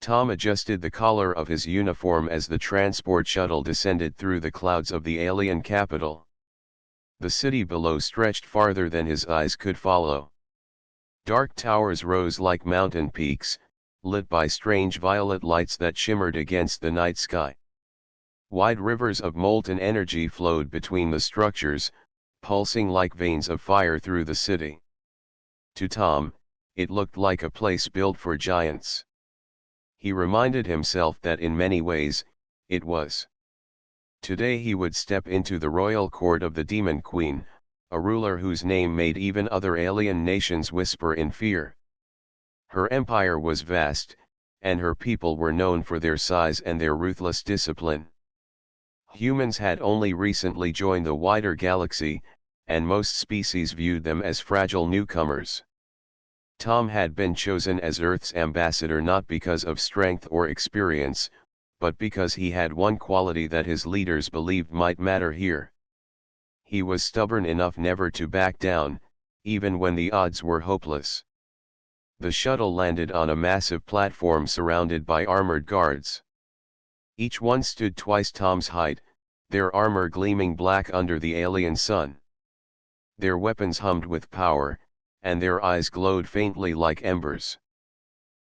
Tom adjusted the collar of his uniform as the transport shuttle descended through the clouds of the alien capital. The city below stretched farther than his eyes could follow. Dark towers rose like mountain peaks, lit by strange violet lights that shimmered against the night sky. Wide rivers of molten energy flowed between the structures, pulsing like veins of fire through the city. To Tom, it looked like a place built for giants. He reminded himself that in many ways, it was. Today he would step into the royal court of the Demon Queen, a ruler whose name made even other alien nations whisper in fear. Her empire was vast, and her people were known for their size and their ruthless discipline. Humans had only recently joined the wider galaxy, and most species viewed them as fragile newcomers. Tom had been chosen as Earth's ambassador not because of strength or experience, but because he had one quality that his leaders believed might matter here. He was stubborn enough never to back down, even when the odds were hopeless. The shuttle landed on a massive platform surrounded by armored guards. Each one stood twice Tom's height, their armor gleaming black under the alien sun. Their weapons hummed with power, and their eyes glowed faintly like embers.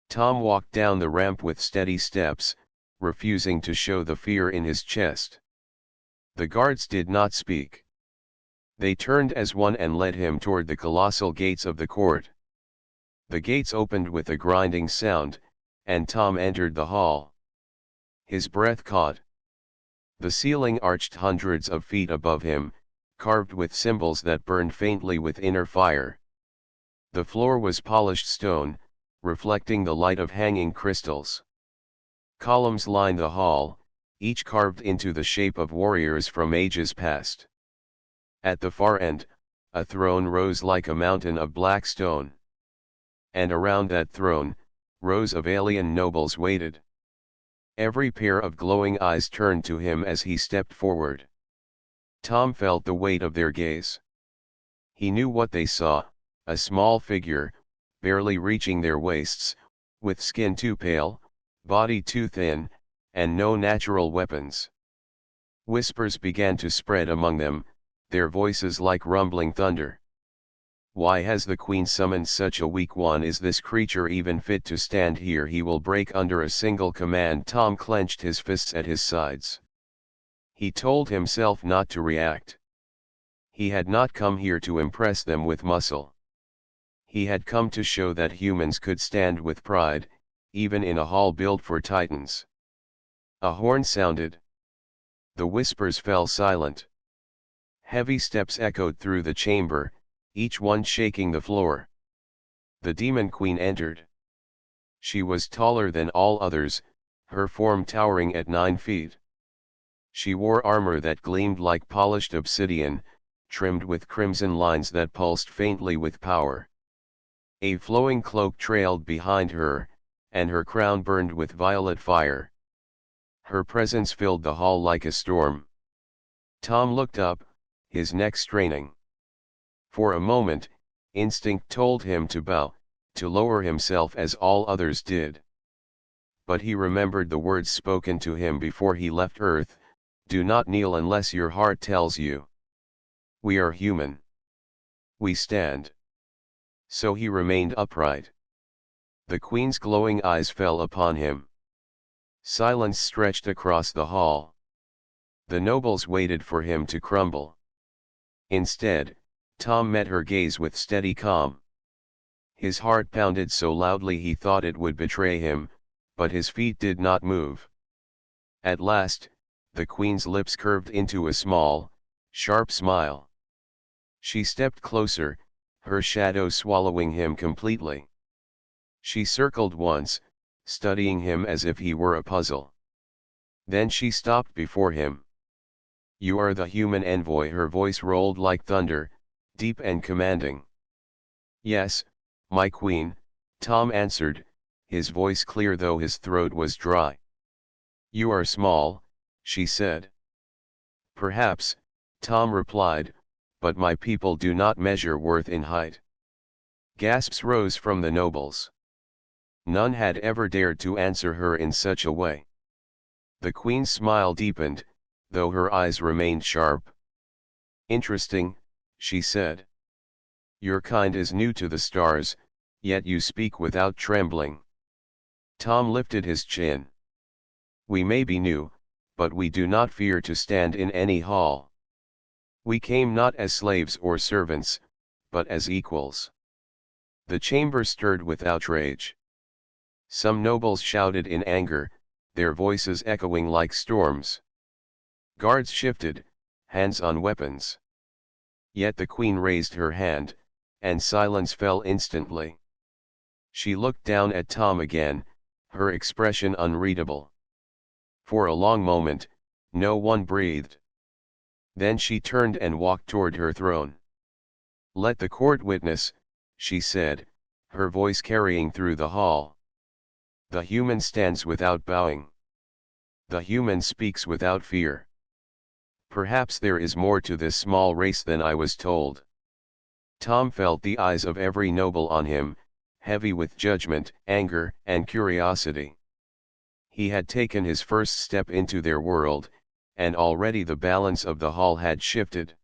Tom walked down the ramp with steady steps, refusing to show the fear in his chest. The guards did not speak. They turned as one and led him toward the colossal gates of the court. The gates opened with a grinding sound, and Tom entered the hall. His breath caught. The ceiling arched hundreds of feet above him, carved with symbols that burned faintly with inner fire. The floor was polished stone, reflecting the light of hanging crystals. Columns lined the hall, each carved into the shape of warriors from ages past. At the far end, a throne rose like a mountain of black stone. And around that throne, rows of alien nobles waited. Every pair of glowing eyes turned to him as he stepped forward. Tom felt the weight of their gaze. He knew what they saw, a small figure, barely reaching their waists, with skin too pale, body too thin, and no natural weapons. Whispers began to spread among them, their voices like rumbling thunder. Why has the queen summoned such a weak one? Is this creature even fit to stand here? He will break under a single command. Tom clenched his fists at his sides. He told himself not to react. He had not come here to impress them with muscle. He had come to show that humans could stand with pride, even in a hall built for titans. A horn sounded. The whispers fell silent. Heavy steps echoed through the chamber, each one shaking the floor. The Demon Queen entered. She was taller than all others, her form towering at 9 feet. She wore armor that gleamed like polished obsidian, trimmed with crimson lines that pulsed faintly with power. A flowing cloak trailed behind her, and her crown burned with violet fire. Her presence filled the hall like a storm. Tom looked up, his neck straining. For a moment, instinct told him to bow, to lower himself as all others did. But he remembered the words spoken to him before he left Earth, "Do not kneel unless your heart tells you. We are human. We stand." So he remained upright. The queen's glowing eyes fell upon him. Silence stretched across the hall. The nobles waited for him to crumble. Instead, Tom met her gaze with steady calm. His heart pounded so loudly he thought it would betray him, but his feet did not move. At last, the queen's lips curved into a small, sharp smile. She stepped closer, her shadow swallowing him completely. She circled once, studying him as if he were a puzzle. Then she stopped before him. "You are the human envoy." Her voice rolled like thunder, deep and commanding. "Yes, my queen," Tom answered, his voice clear though his throat was dry. "You are small," she said. "Perhaps," Tom replied, "but my people do not measure worth in height." Gasps rose from the nobles. None had ever dared to answer her in such a way. The queen's smile deepened, though her eyes remained sharp. "Interesting," she said. "Your kind is new to the stars, yet you speak without trembling." Tom lifted his chin. "We may be new, but we do not fear to stand in any hall. We came not as slaves or servants, but as equals." The chamber stirred with outrage. Some nobles shouted in anger, their voices echoing like storms. Guards shifted, hands on weapons. Yet the queen raised her hand, and silence fell instantly. She looked down at Tom again, her expression unreadable. For a long moment, no one breathed. Then she turned and walked toward her throne. "Let the court witness," she said, her voice carrying through the hall. "The human stands without bowing. The human speaks without fear. Perhaps there is more to this small race than I was told." Tom felt the eyes of every noble on him, heavy with judgment, anger, and curiosity. He had taken his first step into their world, and already the balance of the hall had shifted.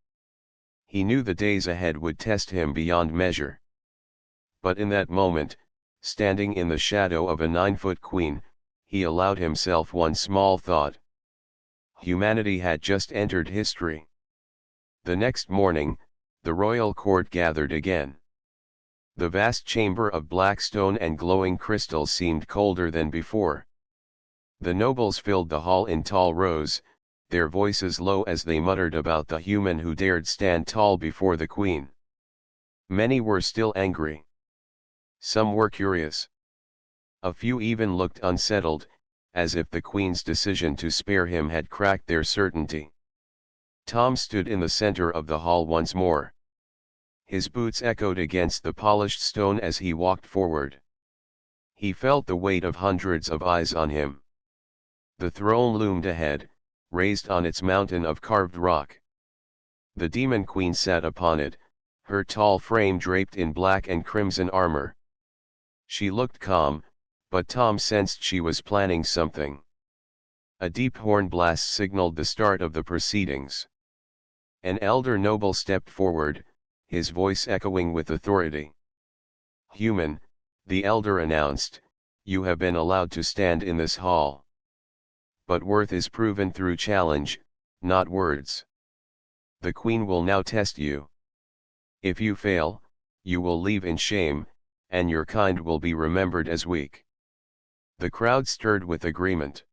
He knew the days ahead would test him beyond measure. But in that moment, standing in the shadow of a 9-foot queen, he allowed himself one small thought. Humanity had just entered history. The next morning, the royal court gathered again. The vast chamber of black stone and glowing crystal seemed colder than before. The nobles filled the hall in tall rows, their voices low as they muttered about the human who dared stand tall before the queen. Many were still angry. Some were curious. A few even looked unsettled, as if the queen's decision to spare him had cracked their certainty. Tom stood in the center of the hall once more. His boots echoed against the polished stone as he walked forward. He felt the weight of hundreds of eyes on him. The throne loomed ahead, raised on its mountain of carved rock. The demon queen sat upon it, her tall frame draped in black and crimson armor. She looked calm, but Tom sensed she was planning something. A deep horn blast signaled the start of the proceedings. An elder noble stepped forward, his voice echoing with authority. "Human," the elder announced, "you have been allowed to stand in this hall. But worth is proven through challenge, not words. The queen will now test you. If you fail, you will leave in shame, and your kind will be remembered as weak." The crowd stirred with agreement.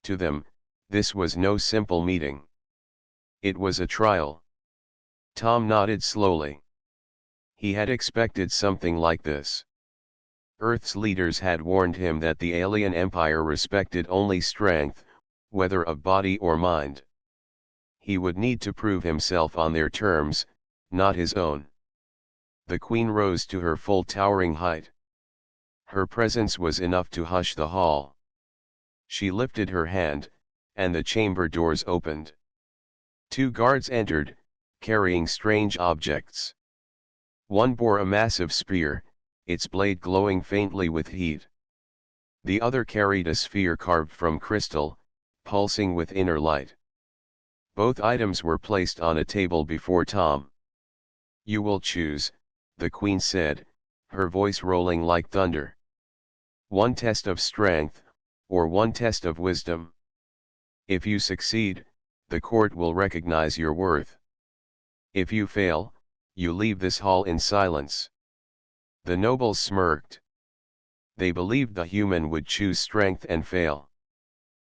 To them, this was no simple meeting. It was a trial. Tom nodded slowly. He had expected something like this. Earth's leaders had warned him that the alien empire respected only strength, whether of body or mind. He would need to prove himself on their terms, not his own. The queen rose to her full towering height. Her presence was enough to hush the hall. She lifted her hand, and the chamber doors opened. 2 guards entered, carrying strange objects. One bore a massive spear, its blade glowing faintly with heat. The other carried a sphere carved from crystal, pulsing with inner light. Both items were placed on a table before Tom. "You will choose," the queen said, her voice rolling like thunder. "One test of strength, or one test of wisdom. If you succeed, the court will recognize your worth. If you fail, you leave this hall in silence." The nobles smirked. They believed the human would choose strength and fail.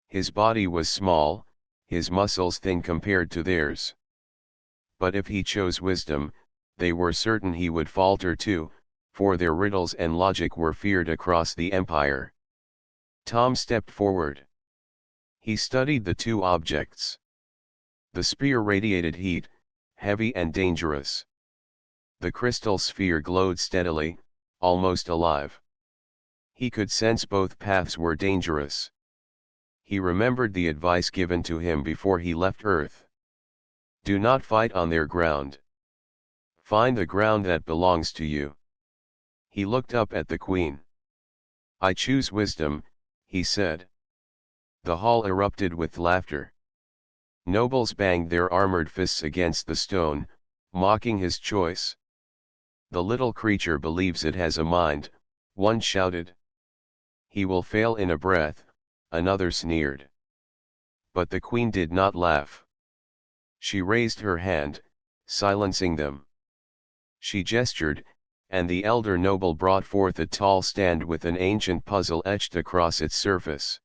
His body was small, his muscles thin compared to theirs. But if he chose wisdom, they were certain he would falter too, for their riddles and logic were feared across the empire. Tom stepped forward. He studied the 2 objects. The spear radiated heat, heavy and dangerous. The crystal sphere glowed steadily, almost alive. He could sense both paths were dangerous. He remembered the advice given to him before he left Earth. Do not fight on their ground. Find the ground that belongs to you. He looked up at the queen. I choose wisdom, he said. The hall erupted with laughter. Nobles banged their armored fists against the stone, mocking his choice. The little creature believes it has a mind, one shouted. He will fail in a breath, another sneered. But the queen did not laugh. She raised her hand, silencing them. She gestured, and the elder noble brought forth a tall stand with an ancient puzzle etched across its surface.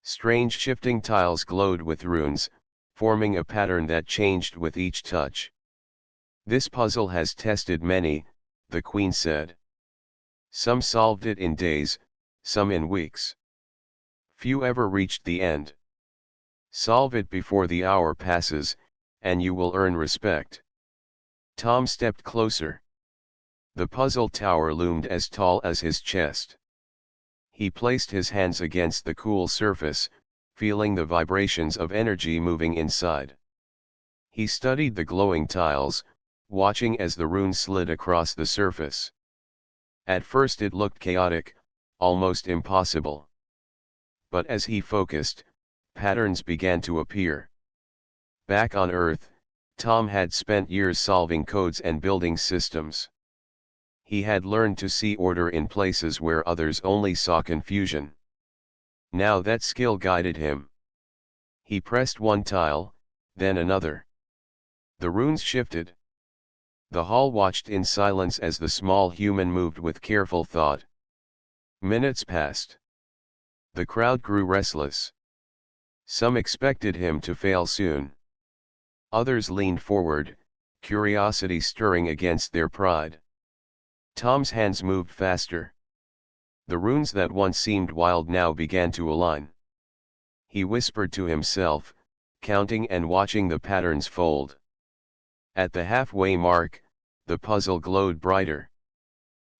Strange shifting tiles glowed with runes, forming a pattern that changed with each touch. This puzzle has tested many, the queen said. Some solved it in days, some in weeks. Few ever reached the end. Solve it before the hour passes, and you will earn respect. Tom stepped closer. The puzzle tower loomed as tall as his chest. He placed his hands against the cool surface, feeling the vibrations of energy moving inside. He studied the glowing tiles, watching as the runes slid across the surface. At first it looked chaotic, almost impossible. But as he focused, patterns began to appear. Back on Earth, Tom had spent years solving codes and building systems. He had learned to see order in places where others only saw confusion. Now that skill guided him. He pressed one tile, then another. The runes shifted. The hall watched in silence as the small human moved with careful thought. Minutes passed. The crowd grew restless. Some expected him to fail soon. Others leaned forward, curiosity stirring against their pride. Tom's hands moved faster. The runes that once seemed wild now began to align. He whispered to himself, counting and watching the patterns fold. At the halfway mark, the puzzle glowed brighter.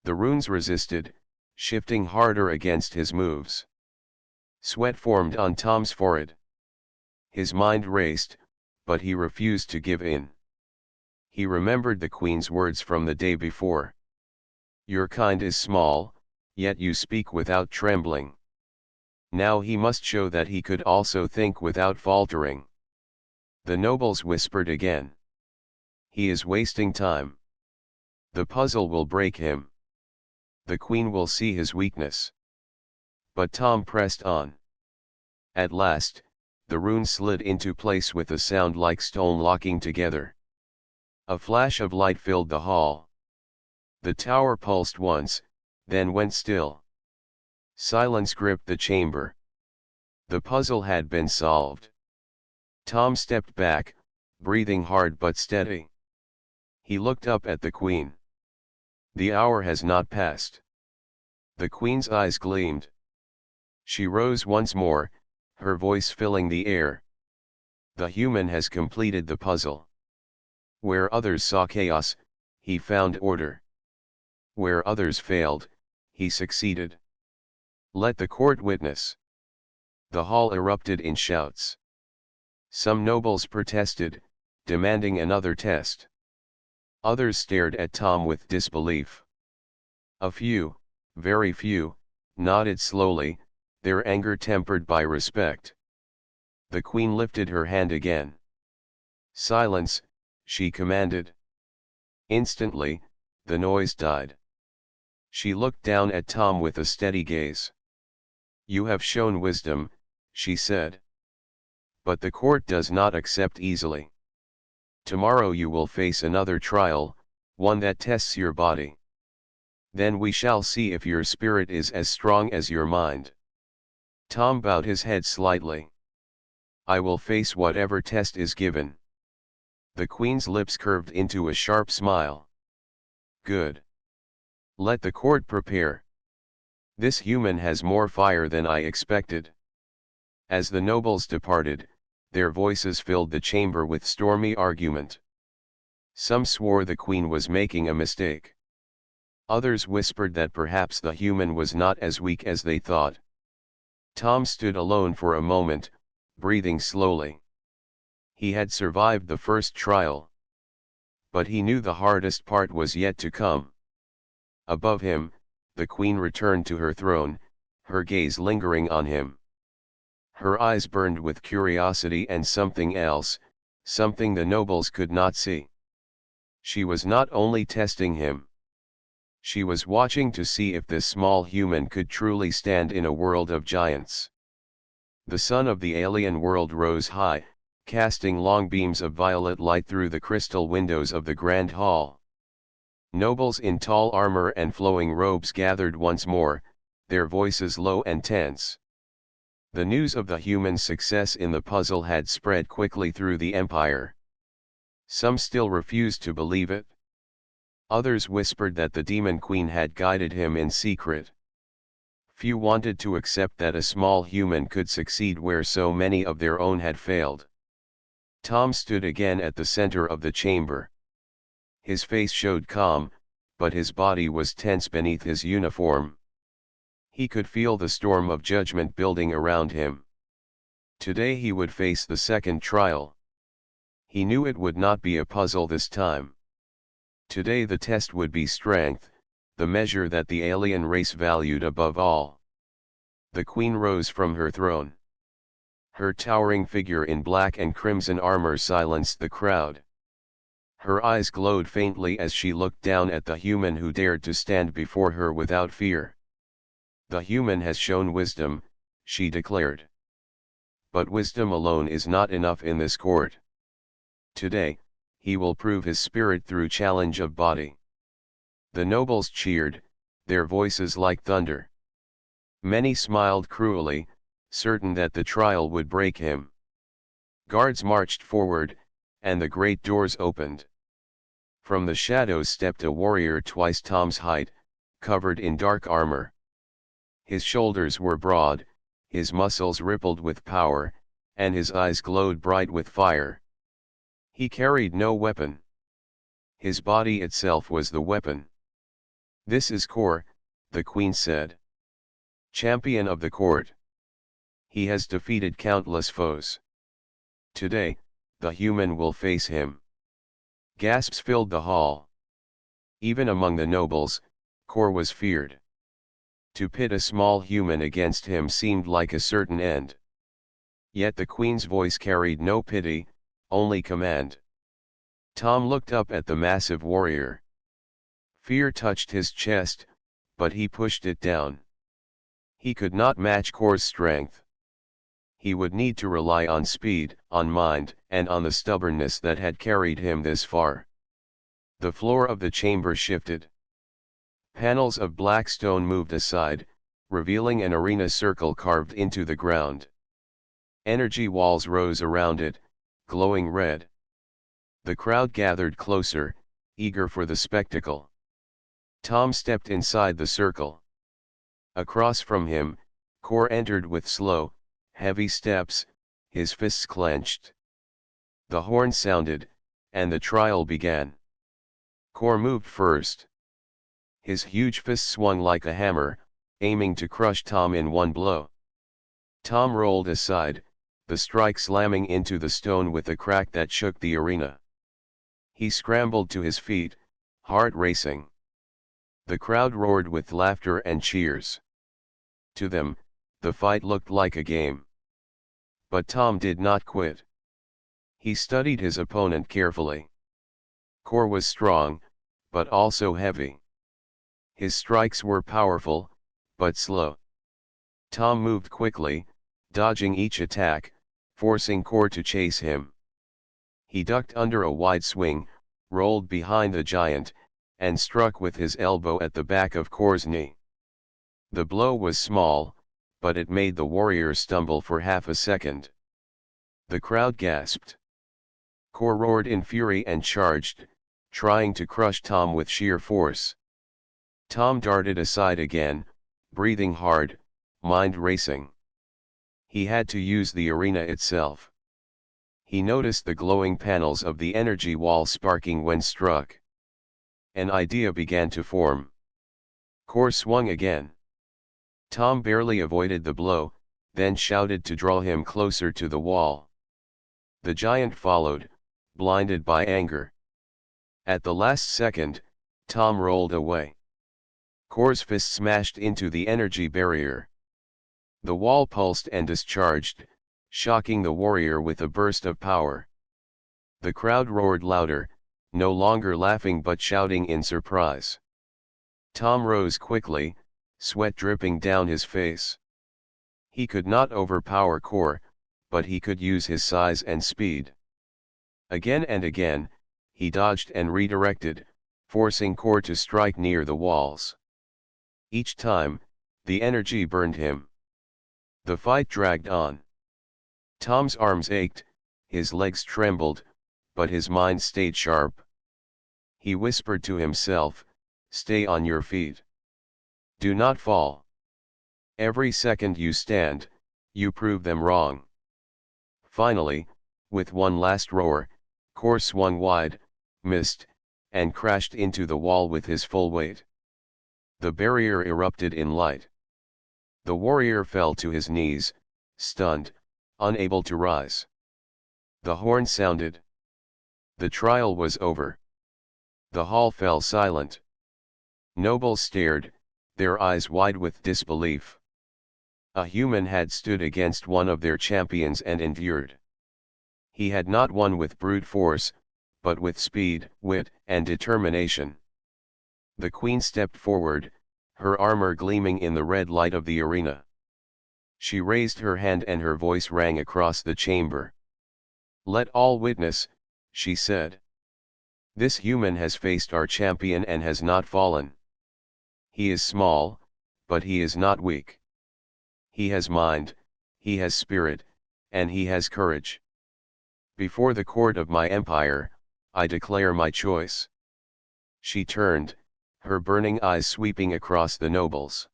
The runes resisted, shifting harder against his moves. Sweat formed on Tom's forehead. His mind raced, but he refused to give in. He remembered the queen's words from the day before. Your kind is small, yet you speak without trembling. Now he must show that he could also think without faltering. The nobles whispered again. He is wasting time. The puzzle will break him. The queen will see his weakness. But Tom pressed on. At last, the runes slid into place with a sound like stone locking together. A flash of light filled the hall. The tower pulsed once, then went still. Silence gripped the chamber. The puzzle had been solved. Tom stepped back, breathing hard but steady. He looked up at the queen. The hour has not passed. The queen's eyes gleamed. She rose once more, her voice filling the air. The human has completed the puzzle. Where others saw chaos, he found order. Where others failed, he succeeded. Let the court witness. The hall erupted in shouts. Some nobles protested, demanding another test. Others stared at Tom with disbelief. A few, very few, nodded slowly, their anger tempered by respect. The queen lifted her hand again. Silence, she commanded. Instantly, the noise died. She looked down at Tom with a steady gaze. You have shown wisdom, she said. But the court does not accept easily. Tomorrow you will face another trial, one that tests your body. Then we shall see if your spirit is as strong as your mind. Tom bowed his head slightly. I will face whatever test is given. The queen's lips curved into a sharp smile. Good. Let the court prepare. This human has more fire than I expected. As the nobles departed, their voices filled the chamber with stormy argument. Some swore the queen was making a mistake. Others whispered that perhaps the human was not as weak as they thought. Tom stood alone for a moment, breathing slowly. He had survived the first trial. But he knew the hardest part was yet to come. Above him, the queen returned to her throne, her gaze lingering on him. Her eyes burned with curiosity and something else, something the nobles could not see. She was not only testing him. She was watching to see if this small human could truly stand in a world of giants. The sun of the alien world rose high, casting long beams of violet light through the crystal windows of the grand hall. Nobles in tall armor and flowing robes gathered once more, their voices low and tense. The news of the human's success in the puzzle had spread quickly through the empire. Some still refused to believe it. Others whispered that the demon queen had guided him in secret. Few wanted to accept that a small human could succeed where so many of their own had failed. Tom stood again at the center of the chamber. His face showed calm, but his body was tense beneath his uniform. He could feel the storm of judgment building around him. Today he would face the second trial. He knew it would not be a puzzle this time. Today the test would be strength, the measure that the alien race valued above all. The queen rose from her throne. Her towering figure in black and crimson armor silenced the crowd. Her eyes glowed faintly as she looked down at the human who dared to stand before her without fear. The human has shown wisdom, she declared. But wisdom alone is not enough in this court. Today, he will prove his spirit through challenge of body. The nobles cheered, their voices like thunder. Many smiled cruelly, certain that the trial would break him. Guards marched forward, and the great doors opened. From the shadows stepped a warrior twice Tom's height, covered in dark armor. His shoulders were broad, his muscles rippled with power, and his eyes glowed bright with fire. He carried no weapon. His body itself was the weapon. "This is Kor," the queen said. "Champion of the court. He has defeated countless foes. Today, the human will face him." Gasps filled the hall. Even among the nobles, Kor was feared. To pit a small human against him seemed like a certain end. Yet the queen's voice carried no pity, only command. Tom looked up at the massive warrior. Fear touched his chest, but he pushed it down. He could not match Kor's strength. He would need to rely on speed, on mind, and on the stubbornness that had carried him this far. The floor of the chamber shifted. Panels of black stone moved aside, revealing an arena circle carved into the ground. Energy walls rose around it, glowing red. The crowd gathered closer, eager for the spectacle. Tom stepped inside the circle. Across from him, Kor entered with slow, heavy steps, his fists clenched. The horn sounded, and the trial began. Kor moved first. His huge fist swung like a hammer, aiming to crush Tom in one blow. Tom rolled aside, the strike slamming into the stone with a crack that shook the arena. He scrambled to his feet, heart racing. The crowd roared with laughter and cheers. To them, the fight looked like a game. But Tom did not quit. He studied his opponent carefully. Kor was strong, but also heavy. His strikes were powerful, but slow. Tom moved quickly, dodging each attack, forcing Kor to chase him. He ducked under a wide swing, rolled behind the giant, and struck with his elbow at the back of Kor's knee. The blow was small, but it made the warrior stumble for half a second. The crowd gasped. Kor roared in fury and charged, trying to crush Tom with sheer force. Tom darted aside again, breathing hard, mind racing. He had to use the arena itself. He noticed the glowing panels of the energy wall sparking when struck. An idea began to form. Kor swung again. Tom barely avoided the blow, then shouted to draw him closer to the wall. The giant followed, blinded by anger. At the last second, Tom rolled away. Kor's fist smashed into the energy barrier. The wall pulsed and discharged, shocking the warrior with a burst of power. The crowd roared louder, no longer laughing but shouting in surprise. Tom rose quickly, sweat dripping down his face. He could not overpower Kor, but he could use his size and speed. Again and again, he dodged and redirected, forcing Kor to strike near the walls. Each time, the energy burned him. The fight dragged on. Tom's arms ached, his legs trembled, but his mind stayed sharp. He whispered to himself, "Stay on your feet. Do not fall. Every second you stand, you prove them wrong." Finally, with one last roar, Kor swung wide, missed, and crashed into the wall with his full weight. The barrier erupted in light. The warrior fell to his knees, stunned, unable to rise. The horn sounded. The trial was over. The hall fell silent. Nobles stared, their eyes wide with disbelief. A human had stood against one of their champions and endured. He had not won with brute force, but with speed, wit, and determination. The queen stepped forward, her armor gleaming in the red light of the arena. She raised her hand and her voice rang across the chamber. "Let all witness," she said. "This human has faced our champion and has not fallen. He is small, but he is not weak. He has mind, he has spirit, and he has courage. Before the court of my empire, I declare my choice." She turned, her burning eyes sweeping across the nobles.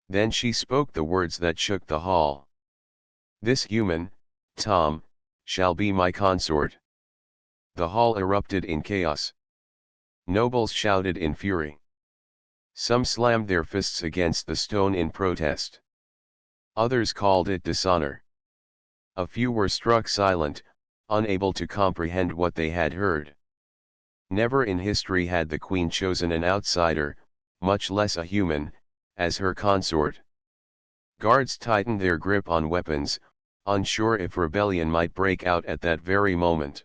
Then she spoke the words that shook the hall. "This human, Tom, shall be my consort." The hall erupted in chaos. Nobles shouted in fury. Some slammed their fists against the stone in protest. Others called it dishonor. A few were struck silent, unable to comprehend what they had heard. Never in history had the queen chosen an outsider, much less a human, as her consort. Guards tightened their grip on weapons, unsure if rebellion might break out at that very moment.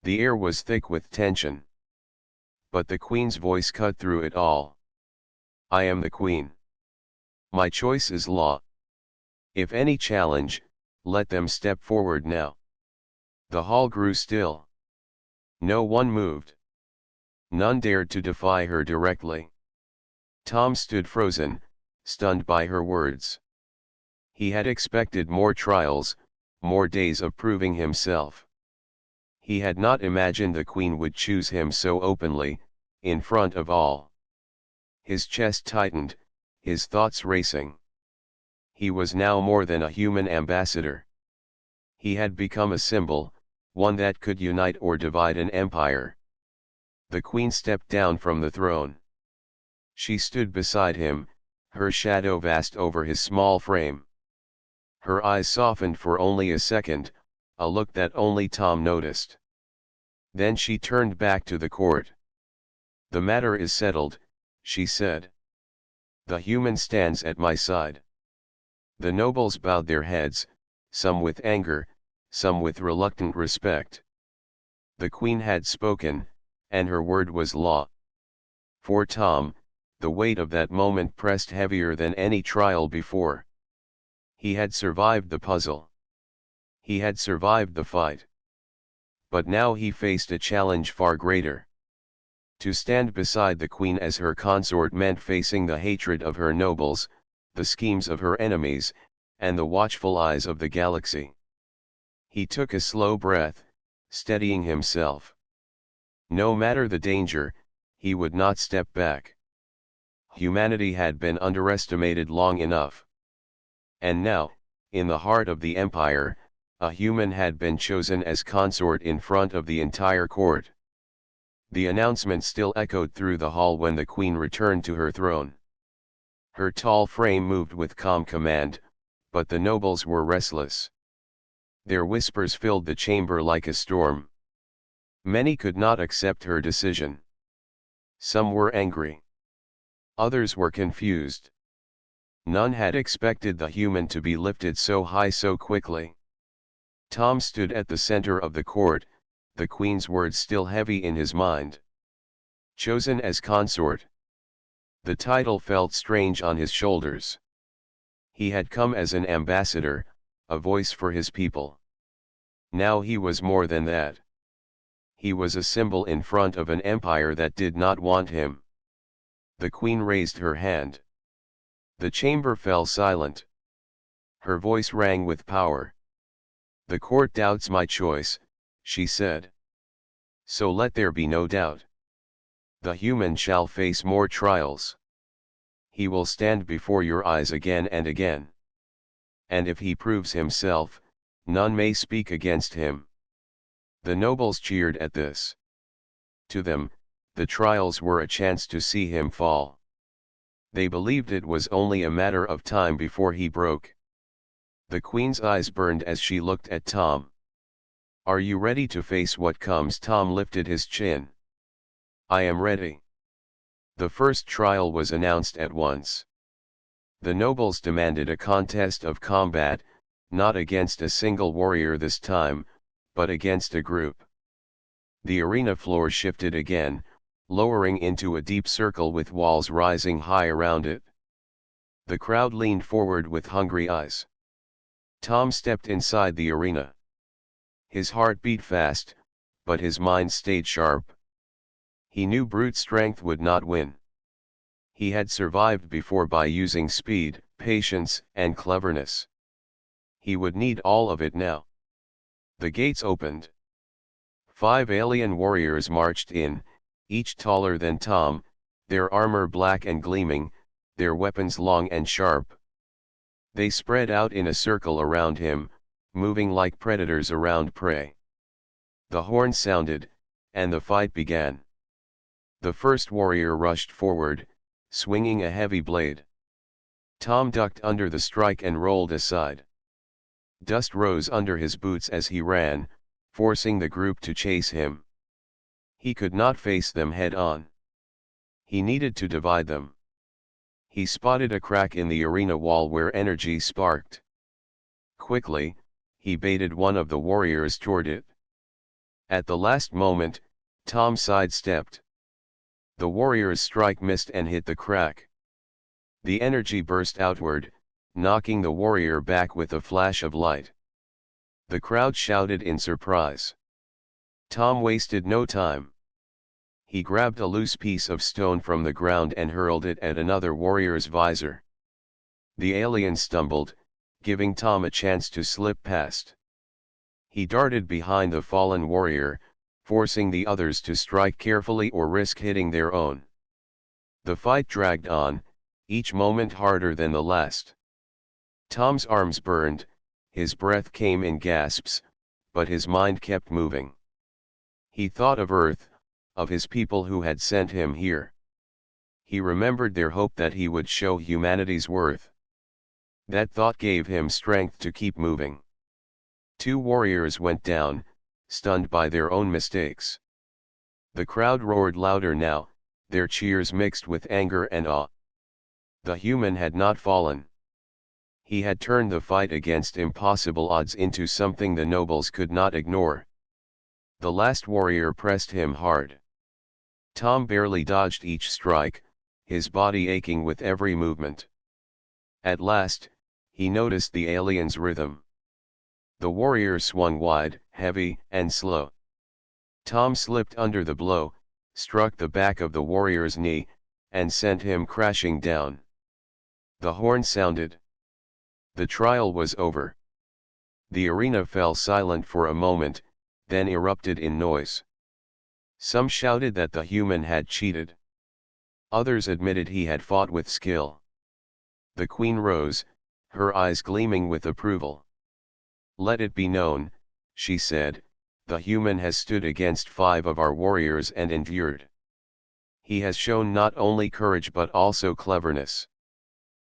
The air was thick with tension. But the queen's voice cut through it all. "I am the queen. My choice is law. If any challenge, let them step forward now." The hall grew still. No one moved. None dared to defy her directly. Tom stood frozen, stunned by her words. He had expected more trials, more days of proving himself. He had not imagined the queen would choose him so openly, in front of all. His chest tightened, his thoughts racing. He was now more than a human ambassador. He had become a symbol, one that could unite or divide an empire. The queen stepped down from the throne. She stood beside him, her shadow vast over his small frame. Her eyes softened for only a second, a look that only Tom noticed. Then she turned back to the court. "The matter is settled," she said. "The human stands at my side." The nobles bowed their heads, some with anger, some with reluctant respect. The queen had spoken, and her word was law. For Tom, the weight of that moment pressed heavier than any trial before. He had survived the puzzle. He had survived the fight. But now he faced a challenge far greater. To stand beside the queen as her consort meant facing the hatred of her nobles, the schemes of her enemies, and the watchful eyes of the galaxy. He took a slow breath, steadying himself. No matter the danger, he would not step back. Humanity had been underestimated long enough. And now, in the heart of the empire, a human had been chosen as consort in front of the entire court. The announcement still echoed through the hall when the queen returned to her throne. Her tall frame moved with calm command, but the nobles were restless. Their whispers filled the chamber like a storm. Many could not accept her decision. Some were angry. Others were confused. None had expected the human to be lifted so high so quickly. Tom stood at the center of the court, the queen's words still heavy in his mind. Chosen as consort. The title felt strange on his shoulders. He had come as an ambassador, a voice for his people. Now he was more than that. He was a symbol in front of an empire that did not want him. The queen raised her hand. The chamber fell silent. Her voice rang with power. The court doubts my choice, she said. So let there be no doubt. The human shall face more trials. He will stand before your eyes again and again. And if he proves himself, none may speak against him. The nobles cheered at this. To them, the trials were a chance to see him fall. They believed it was only a matter of time before he broke. The queen's eyes burned as she looked at Tom. Are you ready to face what comes? Tom lifted his chin. I am ready. The first trial was announced at once. The nobles demanded a contest of combat, not against a single warrior this time, but against a group. The arena floor shifted again, lowering into a deep circle with walls rising high around it. The crowd leaned forward with hungry eyes. Tom stepped inside the arena. His heart beat fast, but his mind stayed sharp. He knew brute strength would not win. He had survived before by using speed, patience, and cleverness. He would need all of it now. The gates opened. 5 alien warriors marched in, each taller than Tom, their armor black and gleaming, their weapons long and sharp. They spread out in a circle around him, moving like predators around prey. The horn sounded, and the fight began. The first warrior rushed forward, swinging a heavy blade. Tom ducked under the strike and rolled aside. Dust rose under his boots as he ran, forcing the group to chase him. He could not face them head-on. He needed to divide them. He spotted a crack in the arena wall where energy sparked. Quickly, he baited one of the warriors toward it. At the last moment, Tom sidestepped. The warrior's strike missed and hit the crack. The energy burst outward, knocking the warrior back with a flash of light. The crowd shouted in surprise. Tom wasted no time. He grabbed a loose piece of stone from the ground and hurled it at another warrior's visor. The alien stumbled, giving Tom a chance to slip past. He darted behind the fallen warrior, forcing the others to strike carefully or risk hitting their own. The fight dragged on, each moment harder than the last. Tom's arms burned, his breath came in gasps, but his mind kept moving. He thought of Earth, of his people who had sent him here. He remembered their hope that he would show humanity's worth. That thought gave him strength to keep moving. 2 warriors went down, stunned by their own mistakes. The crowd roared louder now, their cheers mixed with anger and awe. The human had not fallen. He had turned the fight against impossible odds into something the nobles could not ignore. The last warrior pressed him hard. Tom barely dodged each strike, his body aching with every movement. At last, he noticed the alien's rhythm. The warrior swung wide, heavy, and slow. Tom slipped under the blow, struck the back of the warrior's knee, and sent him crashing down. The horn sounded. The trial was over. The arena fell silent for a moment, then erupted in noise. Some shouted that the human had cheated. Others admitted he had fought with skill. The queen rose, her eyes gleaming with approval. Let it be known, she said, the human has stood against 5 of our warriors and endured. He has shown not only courage but also cleverness.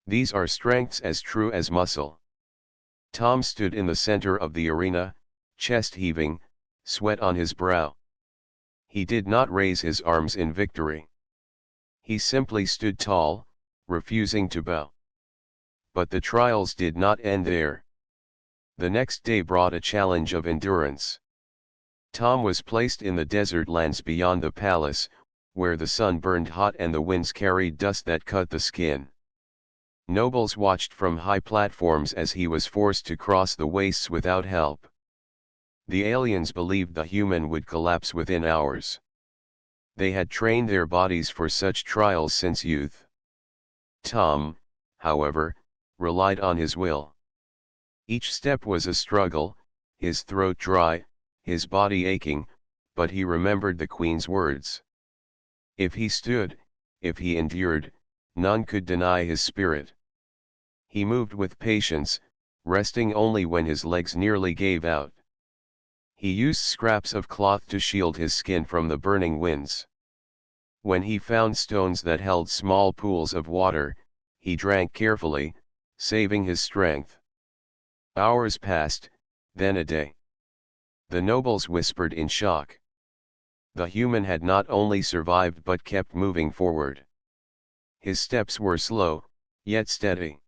These are strengths as true as muscle. Tom stood in the center of the arena, chest heaving, sweat on his brow. He did not raise his arms in victory. He simply stood tall, refusing to bow. But the trials did not end there. The next day brought a challenge of endurance. Tom was placed in the desert lands beyond the palace, where the sun burned hot and the winds carried dust that cut the skin. Nobles watched from high platforms as he was forced to cross the wastes without help. The aliens believed the human would collapse within hours. They had trained their bodies for such trials since youth. Tom, however, relied on his will. Each step was a struggle, his throat dry, his body aching, but he remembered the Queen's words. If he stood, if he endured, none could deny his spirit. He moved with patience, resting only when his legs nearly gave out. He used scraps of cloth to shield his skin from the burning winds. When he found stones that held small pools of water, he drank carefully, saving his strength. Hours passed, then a day. The nobles whispered in shock. The human had not only survived but kept moving forward. His steps were slow, yet steady.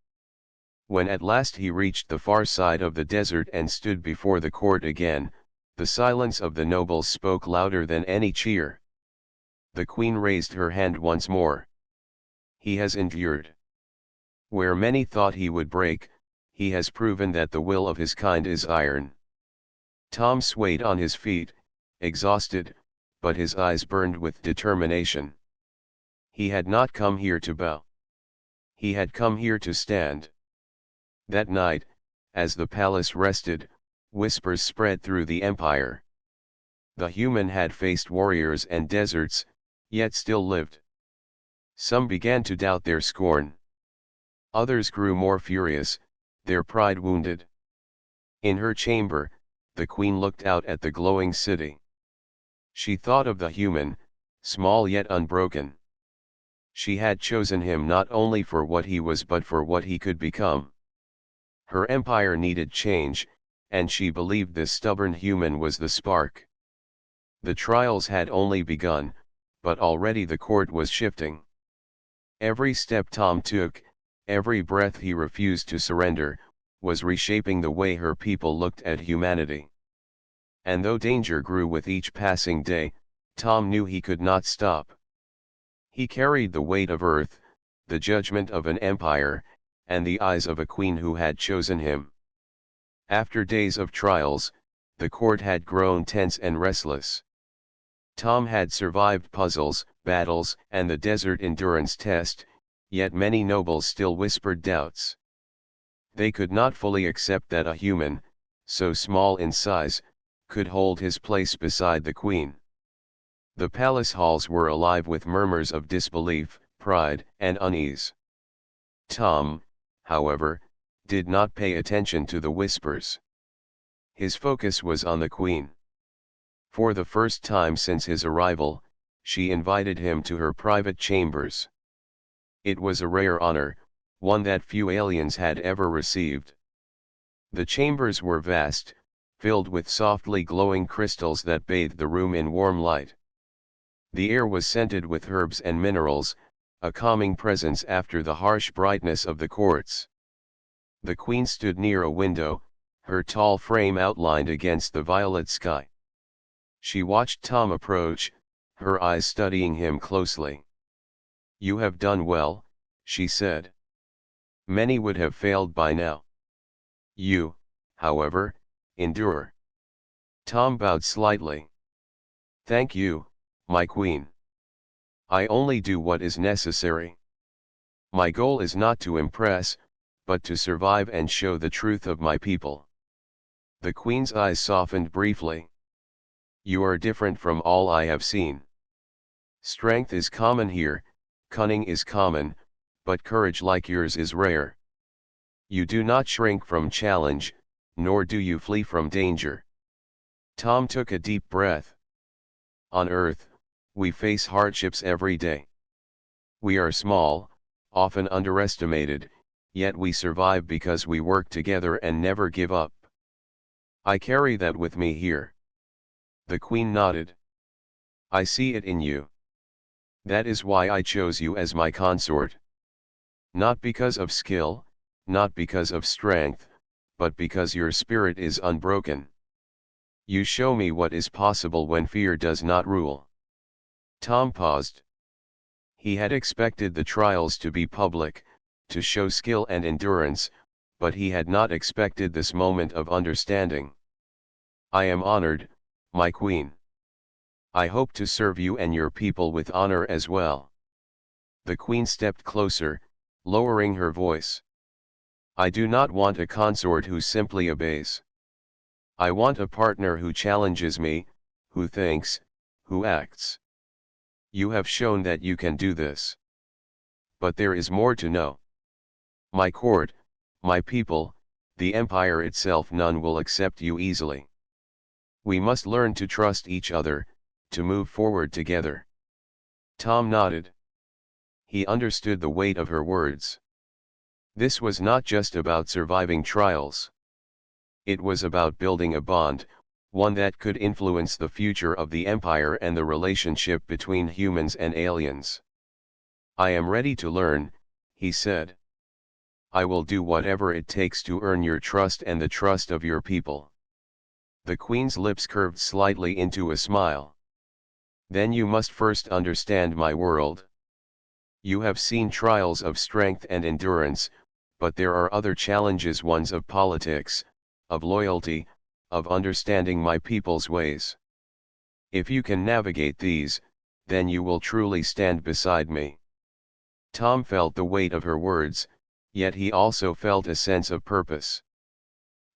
When at last he reached the far side of the desert and stood before the court again, the silence of the nobles spoke louder than any cheer. The Queen raised her hand once more. He has endured. Where many thought he would break, he has proven that the will of his kind is iron. Tom swayed on his feet, exhausted, but his eyes burned with determination. He had not come here to bow. He had come here to stand. That night, as the palace rested, whispers spread through the empire. The human had faced warriors and deserts, yet still lived. Some began to doubt their scorn. Others grew more furious, their pride wounded. In her chamber, the Queen looked out at the glowing city. She thought of the human, small yet unbroken. She had chosen him not only for what he was but for what he could become. Her empire needed change, and she believed this stubborn human was the spark. The trials had only begun, but already the court was shifting. Every step Tom took, every breath he refused to surrender, was reshaping the way her people looked at humanity. And though danger grew with each passing day, Tom knew he could not stop. He carried the weight of earth, the judgment of an empire, and the eyes of a queen who had chosen him. After days of trials, the court had grown tense and restless. Tom had survived puzzles, battles, and the desert endurance test, yet many nobles still whispered doubts. They could not fully accept that a human, so small in size, could hold his place beside the queen. The palace halls were alive with murmurs of disbelief, pride, and unease. Tom, however, did not pay attention to the whispers. His focus was on the queen. For the first time since his arrival, she invited him to her private chambers. It was a rare honor, one that few aliens had ever received. The chambers were vast, filled with softly glowing crystals that bathed the room in warm light. The air was scented with herbs and minerals, a calming presence after the harsh brightness of the courts. The queen stood near a window, her tall frame outlined against the violet sky. She watched Tom approach, her eyes studying him closely. "You have done well," she said. "Many would have failed by now. You, however, endure." Tom bowed slightly. "Thank you, my queen. I only do what is necessary. My goal is not to impress, but to survive and show the truth of my people." The queen's eyes softened briefly. "You are different from all I have seen. Strength is common here, cunning is common, but courage like yours is rare. You do not shrink from challenge, nor do you flee from danger." Tom took a deep breath. On Earth, we face hardships every day. We are small, often underestimated, yet we survive because we work together and never give up. I carry that with me here. The queen nodded. "I see it in you. That is why I chose you as my consort. Not because of skill, not because of strength, but because your spirit is unbroken. You show me what is possible when fear does not rule. Tom paused. He had expected the trials to be public, to show skill and endurance, but he had not expected this moment of understanding. I am honored, my queen. I hope to serve you and your people with honor as well. The queen stepped closer, lowering her voice. I do not want a consort who simply obeys. I want a partner who challenges me, who thinks, who acts. You have shown that you can do this. But there is more to know. My court, my people, the empire itself, none will accept you easily. We must learn to trust each other, to move forward together. Tom nodded. He understood the weight of her words. This was not just about surviving trials. It was about building a bond, one that could influence the future of the empire and the relationship between humans and aliens. I am ready to learn, he said. I will do whatever it takes to earn your trust and the trust of your people. The queen's lips curved slightly into a smile. Then you must first understand my world. You have seen trials of strength and endurance, but there are other challenges, ones of politics, of loyalty, of understanding my people's ways. If you can navigate these, then you will truly stand beside me. Tom felt the weight of her words, yet he also felt a sense of purpose.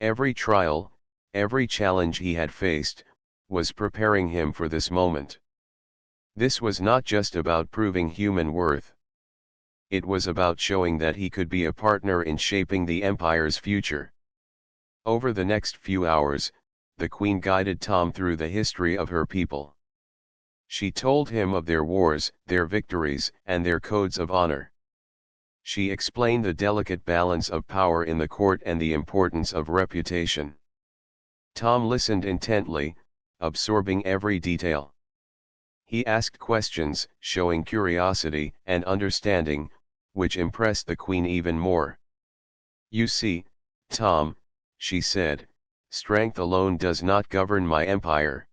Every trial, every challenge he had faced, was preparing him for this moment. This was not just about proving human worth. It was about showing that he could be a partner in shaping the empire's future. Over the next few hours, the queen guided Tom through the history of her people. She told him of their wars, their victories, and their codes of honor. She explained the delicate balance of power in the court and the importance of reputation. Tom listened intently, absorbing every detail. He asked questions, showing curiosity and understanding, which impressed the queen even more. You see, Tom, she said, strength alone does not govern my empire.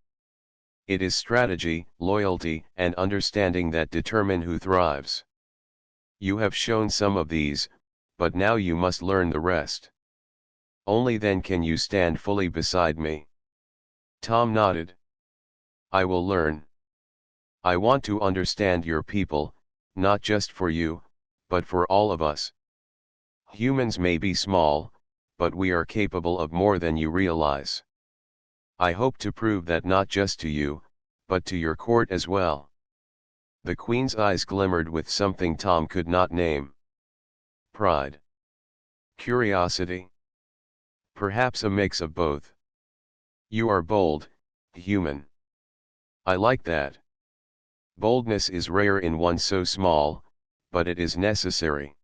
It is strategy, loyalty, and understanding that determine who thrives. You have shown some of these, but now you must learn the rest. Only then can you stand fully beside me. Tom nodded. I will learn. I want to understand your people, not just for you, but for all of us. Humans may be small, but we are capable of more than you realize. I hope to prove that not just to you, but to your court as well. The queen's eyes glimmered with something Tom could not name. Pride. Curiosity. Perhaps a mix of both. You are bold, human. I like that. Boldness is rare in one so small, but it is necessary.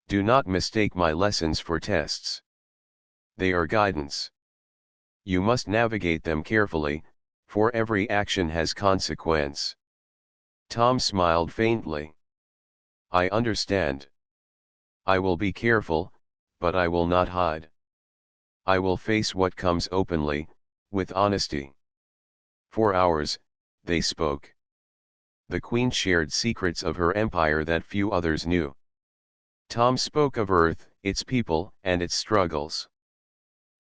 Do not mistake my lessons for tests. They are guidance. You must navigate them carefully, for every action has consequence. Tom smiled faintly. I understand. I will be careful, but I will not hide. I will face what comes openly, with honesty. For hours, they spoke. The queen shared secrets of her empire that few others knew. Tom spoke of Earth, its people, and its struggles.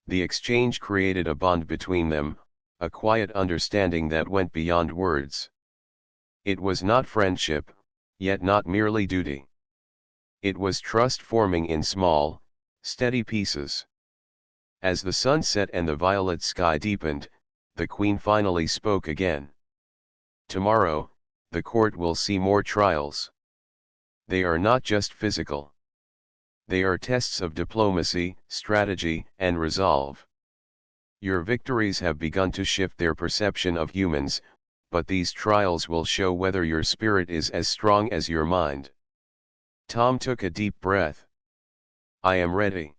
The exchange created a bond between them, a quiet understanding that went beyond words. It was not friendship, yet not merely duty. It was trust forming in small, steady pieces. As the sun set and the violet sky deepened, the queen finally spoke again. Tomorrow, the court will see more trials. They are not just physical. They are tests of diplomacy, strategy, and resolve. Your victories have begun to shift their perception of humans, but these trials will show whether your spirit is as strong as your mind. Tom took a deep breath. I am ready.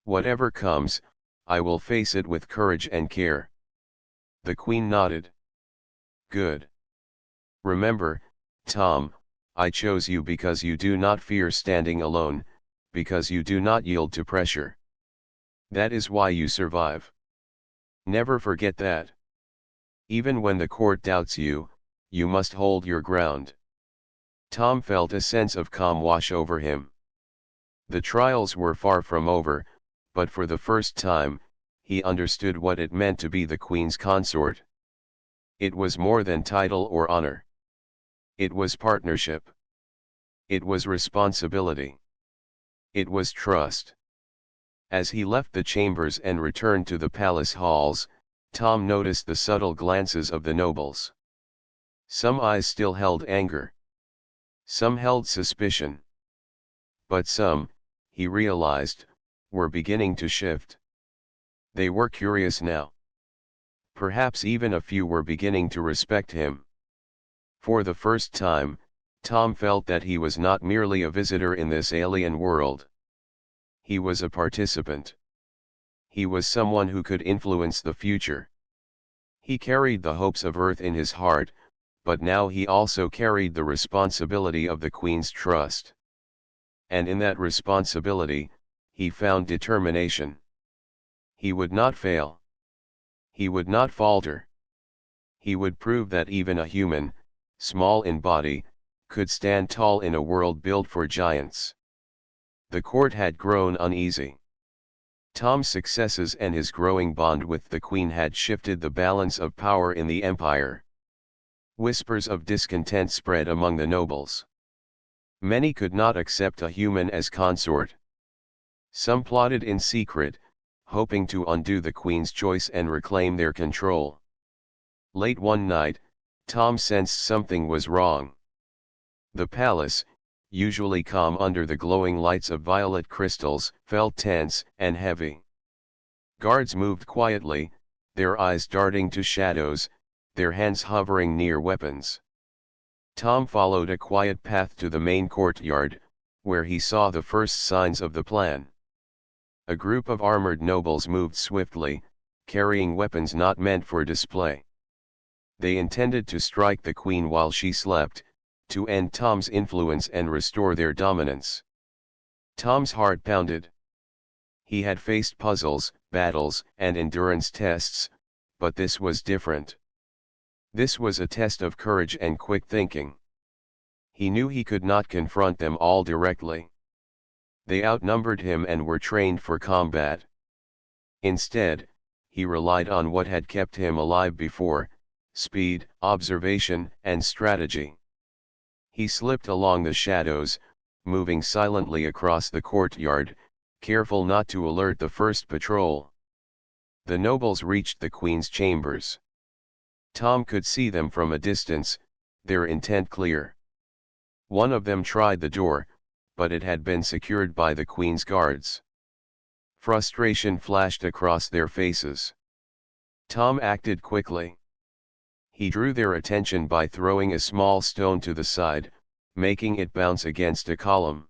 Whatever comes, I will face it with courage and care. The queen nodded. Good. Remember, Tom, I chose you because you do not fear standing alone, because you do not yield to pressure. That is why you survive. Never forget that. Even when the court doubts you, you must hold your ground. Tom felt a sense of calm wash over him. The trials were far from over, but for the first time, he understood what it meant to be the Queen's consort. It was more than title or honor. It was partnership. It was responsibility. It was trust. As he left the chambers and returned to the palace halls, Tom noticed the subtle glances of the nobles. Some eyes still held anger. Some held suspicion. But some, he realized, were beginning to shift. They were curious now. Perhaps even a few were beginning to respect him. For the first time, Tom felt that he was not merely a visitor in this alien world. He was a participant. He was someone who could influence the future. He carried the hopes of Earth in his heart, but now he also carried the responsibility of the Queen's trust. And in that responsibility, he found determination. He would not fail. He would not falter. He would prove that even a human, small in body, could stand tall in a world built for giants. The court had grown uneasy. Tom's successes and his growing bond with the Queen had shifted the balance of power in the empire. Whispers of discontent spread among the nobles. Many could not accept a human as consort. Some plotted in secret, hoping to undo the Queen's choice and reclaim their control. Late one night, Tom sensed something was wrong. The palace, usually calm under the glowing lights of violet crystals, felt tense and heavy. Guards moved quietly, their eyes darting to shadows, their hands hovering near weapons. Tom followed a quiet path to the main courtyard, where he saw the first signs of the plan. A group of armored nobles moved swiftly, carrying weapons not meant for display. They intended to strike the Queen while she slept, to end Tom's influence and restore their dominance. Tom's heart pounded. He had faced puzzles, battles, and endurance tests, but this was different. This was a test of courage and quick thinking. He knew he could not confront them all directly. They outnumbered him and were trained for combat. Instead, he relied on what had kept him alive before: speed, observation, and strategy. He slipped along the shadows, moving silently across the courtyard, careful not to alert the first patrol. The nobles reached the Queen's chambers. Tom could see them from a distance, their intent clear. One of them tried the door, but it had been secured by the Queen's guards. Frustration flashed across their faces. Tom acted quickly. He drew their attention by throwing a small stone to the side, making it bounce against a column.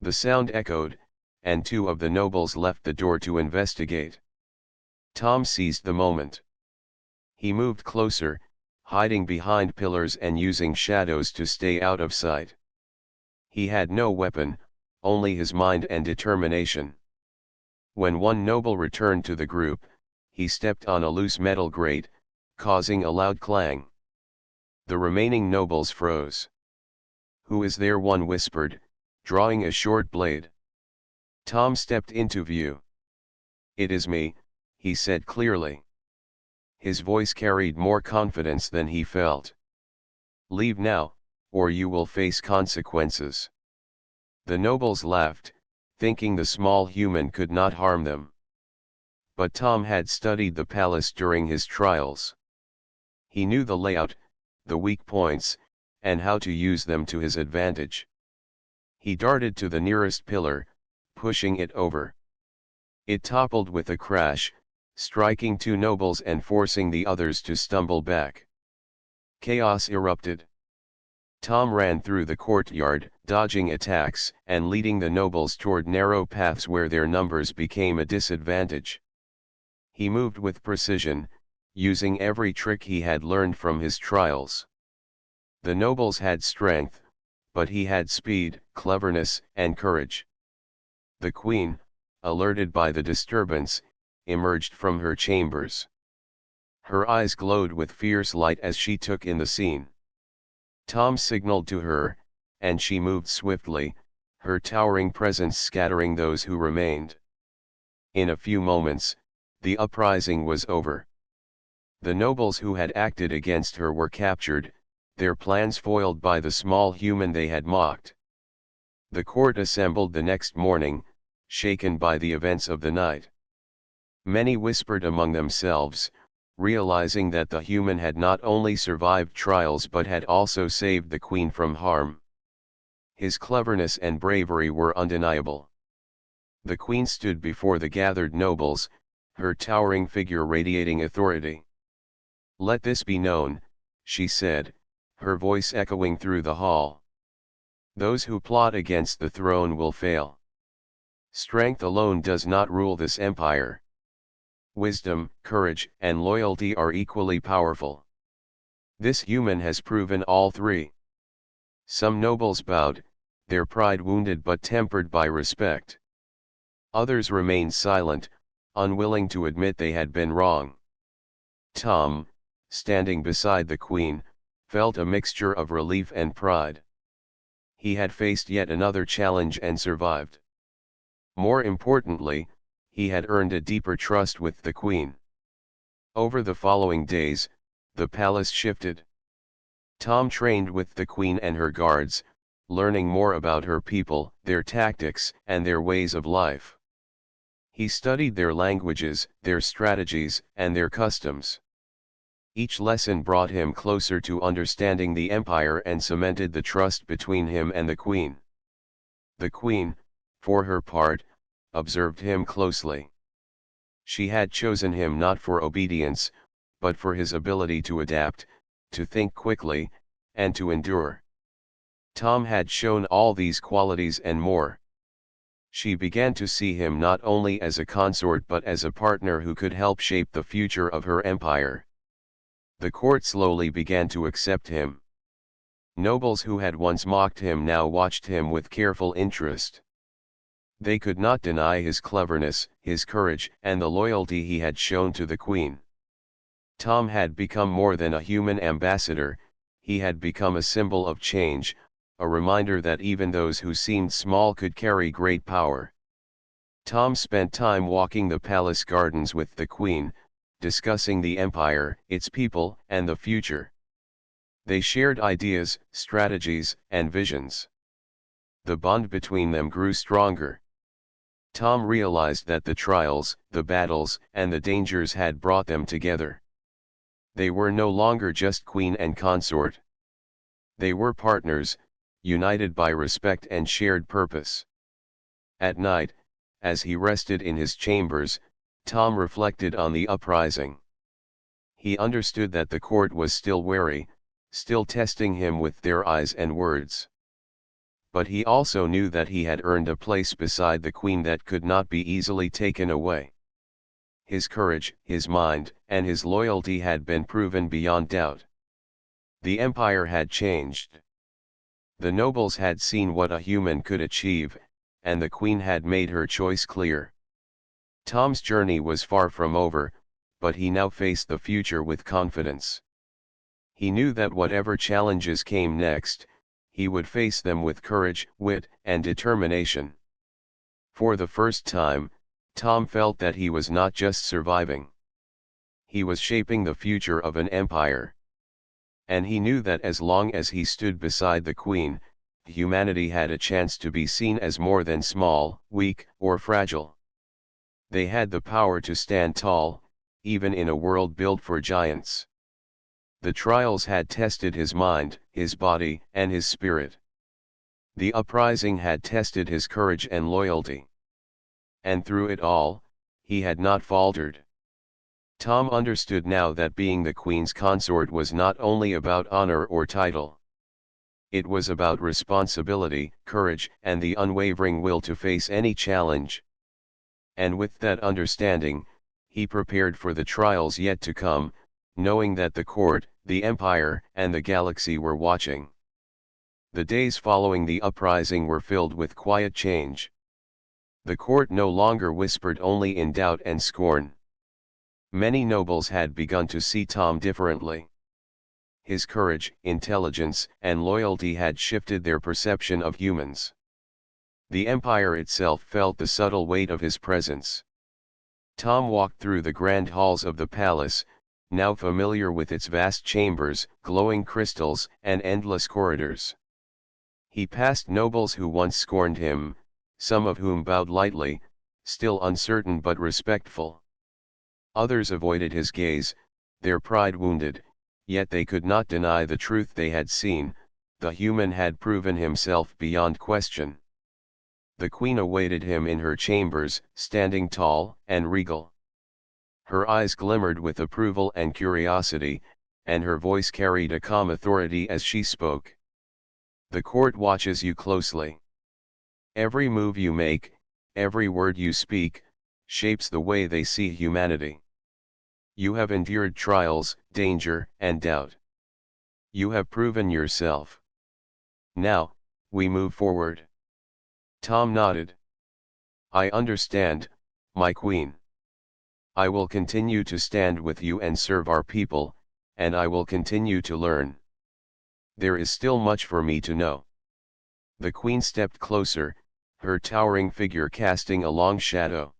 The sound echoed, and two of the nobles left the door to investigate. Tom seized the moment. He moved closer, hiding behind pillars and using shadows to stay out of sight. He had no weapon, only his mind and determination. When one noble returned to the group, he stepped on a loose metal grate, causing a loud clang. The remaining nobles froze. "Who is there?" one whispered, drawing a short blade. Tom stepped into view. "It is me," he said clearly. His voice carried more confidence than he felt. "Leave now, or you will face consequences." The nobles laughed, thinking the small human could not harm them. But Tom had studied the palace during his trials. He knew the layout, the weak points, and how to use them to his advantage. He darted to the nearest pillar, pushing it over. It toppled with a crash, striking two nobles and forcing the others to stumble back. Chaos erupted. Tom ran through the courtyard, dodging attacks and leading the nobles toward narrow paths where their numbers became a disadvantage. He moved with precision, using every trick he had learned from his trials. The nobles had strength, but he had speed, cleverness, and courage. The queen, alerted by the disturbance, emerged from her chambers. Her eyes glowed with fierce light as she took in the scene. Tom signaled to her, and she moved swiftly, her towering presence scattering those who remained. In a few moments, the uprising was over. The nobles who had acted against her were captured, their plans foiled by the small human they had mocked. The court assembled the next morning, shaken by the events of the night. Many whispered among themselves, realizing that the human had not only survived trials but had also saved the queen from harm. His cleverness and bravery were undeniable. The queen stood before the gathered nobles, her towering figure radiating authority. "Let this be known," she said, her voice echoing through the hall. "Those who plot against the throne will fail. Strength alone does not rule this empire. Wisdom, courage, and loyalty are equally powerful. This human has proven all three." Some nobles bowed, their pride wounded but tempered by respect. Others remained silent, unwilling to admit they had been wrong. Tom, standing beside the queen, felt a mixture of relief and pride. He had faced yet another challenge and survived. More importantly, he had earned a deeper trust with the queen. Over the following days, the palace shifted. Tom trained with the queen and her guards, learning more about her people, their tactics, and their ways of life. He studied their languages, their strategies, and their customs. Each lesson brought him closer to understanding the empire and cemented the trust between him and the queen. The queen, for her part, observed him closely. She had chosen him not for obedience, but for his ability to adapt, to think quickly, and to endure. Tom had shown all these qualities and more. She began to see him not only as a consort but as a partner who could help shape the future of her empire. The court slowly began to accept him. Nobles who had once mocked him now watched him with careful interest. They could not deny his cleverness, his courage, and the loyalty he had shown to the queen. Tom had become more than a human ambassador, he had become a symbol of change, a reminder that even those who seemed small could carry great power. Tom spent time walking the palace gardens with the queen, discussing the empire, its people, and the future. They shared ideas, strategies, and visions. The bond between them grew stronger. Tom realized that the trials, the battles, and the dangers had brought them together. They were no longer just queen and consort. They were partners, united by respect and shared purpose. At night, as he rested in his chambers, Tom reflected on the uprising. He understood that the court was still wary, still testing him with their eyes and words. But he also knew that he had earned a place beside the queen that could not be easily taken away. His courage, his mind, and his loyalty had been proven beyond doubt. The empire had changed. The nobles had seen what a human could achieve, and the queen had made her choice clear. Tom's journey was far from over, but he now faced the future with confidence. He knew that whatever challenges came next, he would face them with courage, wit, and determination. For the first time, Tom felt that he was not just surviving. He was shaping the future of an empire. And he knew that as long as he stood beside the queen, humanity had a chance to be seen as more than small, weak, or fragile. They had the power to stand tall, even in a world built for giants. The trials had tested his mind, his body, and his spirit. The uprising had tested his courage and loyalty. And through it all, he had not faltered. Tom understood now that being the queen's consort was not only about honor or title. It was about responsibility, courage, and the unwavering will to face any challenge. And with that understanding, he prepared for the trials yet to come, knowing that the court, the empire, and the galaxy were watching. The days following the uprising were filled with quiet change. The court no longer whispered only in doubt and scorn. Many nobles had begun to see Tom differently. His courage, intelligence, and loyalty had shifted their perception of humans. The empire itself felt the subtle weight of his presence. Tom walked through the grand halls of the palace, now familiar with its vast chambers, glowing crystals, and endless corridors. He passed nobles who once scorned him, some of whom bowed lightly, still uncertain but respectful. Others avoided his gaze, their pride wounded, yet they could not deny the truth they had seen. The human had proven himself beyond question. The queen awaited him in her chambers, standing tall and regal. Her eyes glimmered with approval and curiosity, and her voice carried a calm authority as she spoke. The court watches you closely. Every move you make, every word you speak, shapes the way they see humanity. You have endured trials, danger, and doubt. You have proven yourself. Now, we move forward. Tom nodded. I understand, my queen. I will continue to stand with you and serve our people, and I will continue to learn. There is still much for me to know. The queen stepped closer, her towering figure casting a long shadow.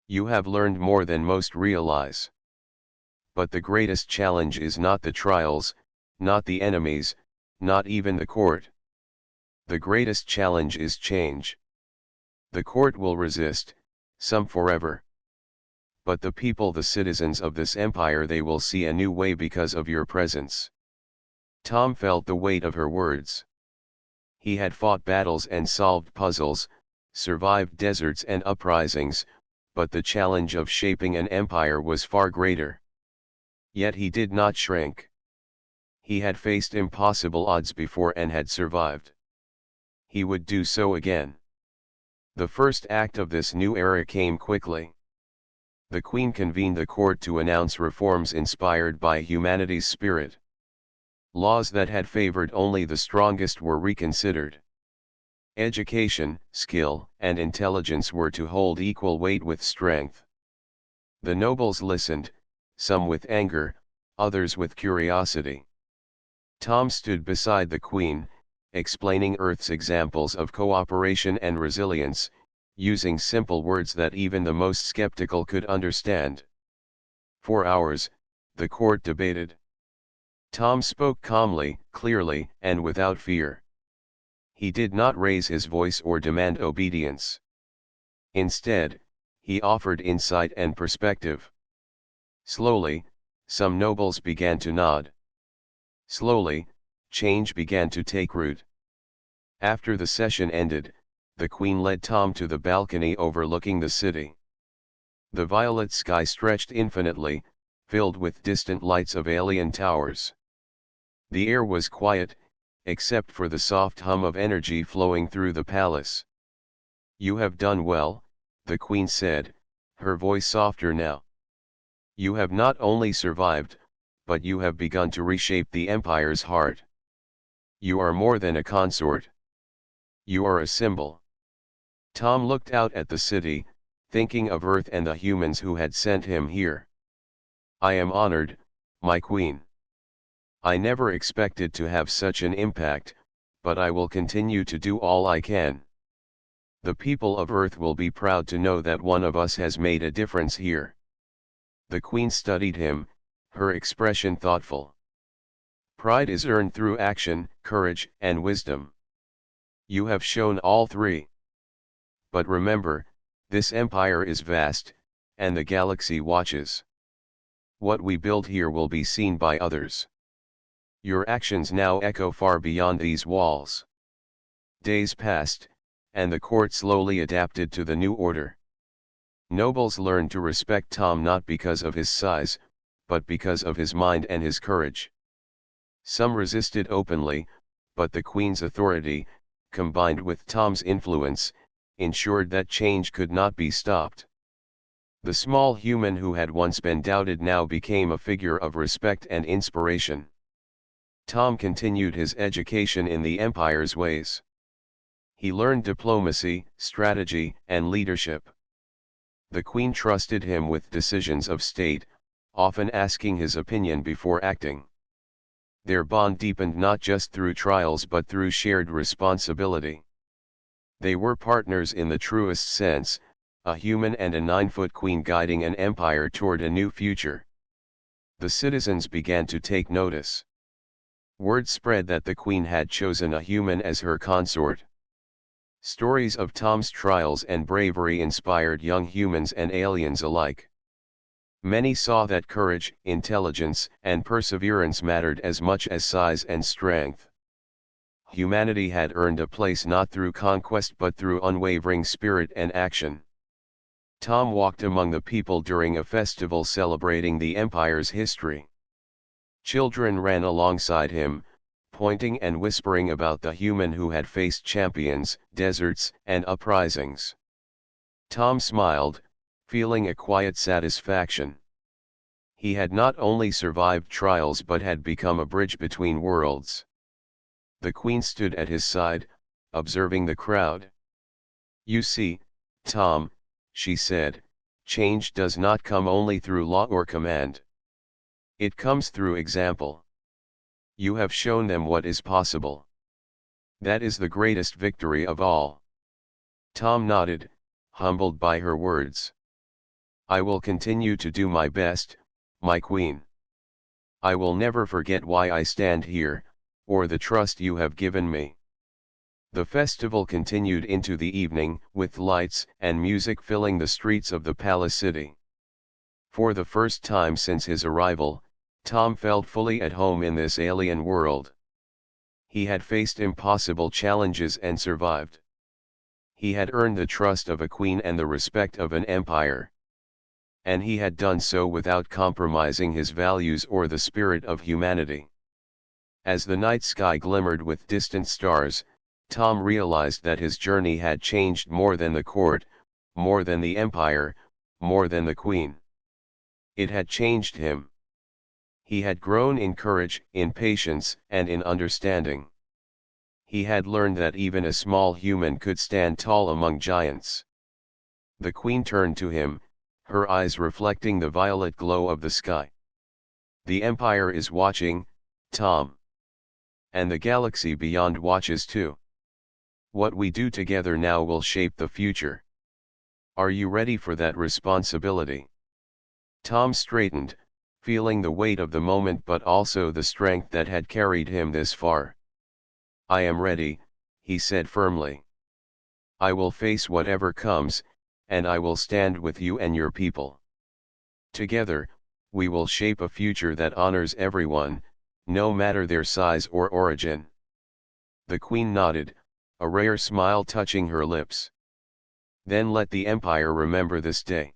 You have learned more than most realize. But the greatest challenge is not the trials, not the enemies, not even the court. The greatest challenge is change. The court will resist, some forever. But the people, the citizens of this empire, they will see a new way because of your presence. Tom felt the weight of her words. He had fought battles and solved puzzles, survived deserts and uprisings, but the challenge of shaping an empire was far greater. Yet he did not shrink. He had faced impossible odds before and had survived. He would do so again. The first act of this new era came quickly. The Queen convened the court to announce reforms inspired by humanity's spirit. Laws that had favored only the strongest were reconsidered. Education, skill, and intelligence were to hold equal weight with strength. The nobles listened, some with anger, others with curiosity. Tom stood beside the Queen, explaining Earth's examples of cooperation and resilience, using simple words that even the most skeptical could understand. For hours, the court debated. Tom spoke calmly, clearly, and without fear. He did not raise his voice or demand obedience. Instead, he offered insight and perspective. Slowly, some nobles began to nod. Slowly, change began to take root. After the session ended, the Queen led Tom to the balcony overlooking the city. The violet sky stretched infinitely, filled with distant lights of alien towers. The air was quiet, except for the soft hum of energy flowing through the palace. You have done well, the Queen said, her voice softer now. You have not only survived, but you have begun to reshape the empire's heart. You are more than a consort. You are a symbol. Tom looked out at the city, thinking of Earth and the humans who had sent him here. I am honored, my queen. I never expected to have such an impact, but I will continue to do all I can. The people of Earth will be proud to know that one of us has made a difference here. The Queen studied him, her expression thoughtful. Pride is earned through action, courage, and wisdom. You have shown all three. But remember, this empire is vast, and the galaxy watches. What we build here will be seen by others. Your actions now echo far beyond these walls. Days passed, and the court slowly adapted to the new order. Nobles learned to respect Tom not because of his size, but because of his mind and his courage. Some resisted openly, but the Queen's authority, combined with Tom's influence, ensured that change could not be stopped. The small human who had once been doubted now became a figure of respect and inspiration. Tom continued his education in the Empire's ways. He learned diplomacy, strategy, and leadership. The queen trusted him with decisions of state, often asking his opinion before acting. Their bond deepened not just through trials but through shared responsibility. They were partners in the truest sense, a human and a 9-foot queen guiding an empire toward a new future. The citizens began to take notice. Word spread that the queen had chosen a human as her consort. Stories of Tom's trials and bravery inspired young humans and aliens alike. Many saw that courage, intelligence, and perseverance mattered as much as size and strength. Humanity had earned a place not through conquest but through unwavering spirit and action. Tom walked among the people during a festival celebrating the Empire's history. Children ran alongside him, pointing and whispering about the human who had faced champions, deserts, and uprisings. Tom smiled, feeling a quiet satisfaction. He had not only survived trials but had become a bridge between worlds. The queen stood at his side, observing the crowd. "You see, Tom," she said, "change does not come only through law or command. It comes through example. You have shown them what is possible. That is the greatest victory of all." Tom nodded, humbled by her words. "I will continue to do my best, my queen. I will never forget why I stand here, or the trust you have given me." The festival continued into the evening, with lights and music filling the streets of the palace city. For the first time since his arrival, Tom felt fully at home in this alien world. He had faced impossible challenges and survived. He had earned the trust of a queen and the respect of an empire. And he had done so without compromising his values or the spirit of humanity. As the night sky glimmered with distant stars, Tom realized that his journey had changed more than the court, more than the empire, more than the queen. It had changed him. He had grown in courage, in patience, and in understanding. He had learned that even a small human could stand tall among giants. The queen turned to him, her eyes reflecting the violet glow of the sky. "The empire is watching, Tom. And the galaxy beyond watches too. What we do together now will shape the future. Are you ready for that responsibility?" Tom straightened, feeling the weight of the moment but also the strength that had carried him this far. "I am ready," he said firmly. "I will face whatever comes, and I will stand with you and your people. Together, we will shape a future that honors everyone, no matter their size or origin." The queen nodded, a rare smile touching her lips. "Then let the empire remember this day.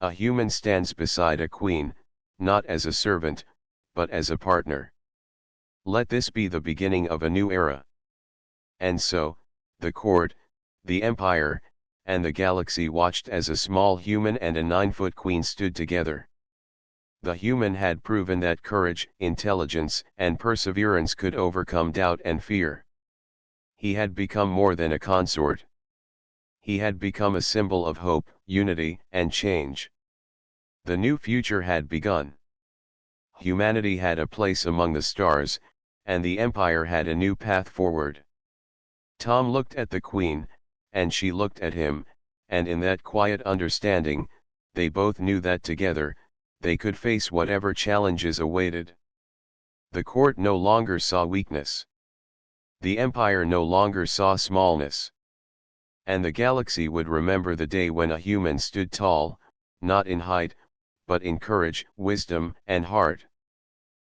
A human stands beside a queen, not as a servant, but as a partner. Let this be the beginning of a new era." And so, the court, the empire, and the galaxy watched as a small human and a 9-foot queen stood together. The human had proven that courage, intelligence, and perseverance could overcome doubt and fear. He had become more than a consort. He had become a symbol of hope, unity, and change. The new future had begun. Humanity had a place among the stars, and the empire had a new path forward. Tom looked at the queen, and she looked at him, and in that quiet understanding, they both knew that together, they could face whatever challenges awaited. The court no longer saw weakness. The empire no longer saw smallness. And the galaxy would remember the day when a human stood tall, not in height, but in courage, wisdom, and heart.